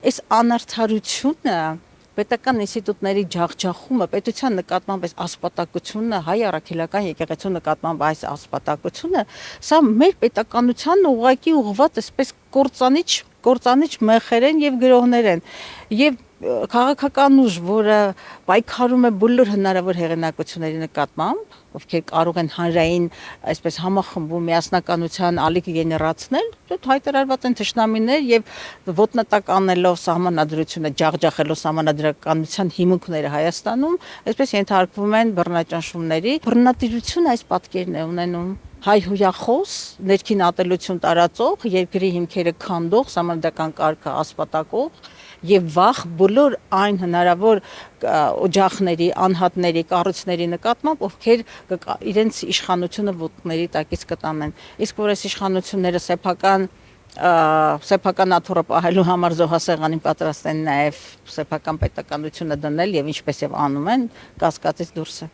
այս անարդարությունը պետական ինստիտուտների ջախջախումը, պետության նկատմամբ այս ասպատակությունը, հայ առաքելական եկեղեցու նկատմամբ այս ասպատակությունը, սա մեր պետականության ուղղակի ուղղված այսպես կործանիչ մեխեր են եւ գրողներ են եւ քաղաքական ուժ, որը պայքարում է բոլոր հնարավոր հեղինակությունների նկատմամբ, ովքեր կարող են հանրային այսպես համախմբում միասնականության ալիք գեներացնել, հայտարարված են թշնամիներ եւ ոտնատակ անելով սահմանադրությունը, ջախջախելով սահմանադրականության հիմունքները Հայաստանում, այսպես ենթարկվում են բռնաճնշումների։ Բռնատիրությունը այս պատկերն է ունենում հայհույախոս, ներքին ատելություն տարածող, երկրի հիմքերը քանդող, սահմանադրական կարգը ասպատակող եւ վախ բոլոր այն հնարավոր օջախների, անհատների, կառույցների նկատմամբ, ովքեր իրենց իշխանությունը ոտքների տակից կտանեն։ Իսկ որ այս իշխանությունները սեփական աթոռը պահելու համար զոհասեղանին պատրաստ են նաեւ սեփական պետականությունը դնել եւ ինչպես եւ անում են, կասկածից դուրս է։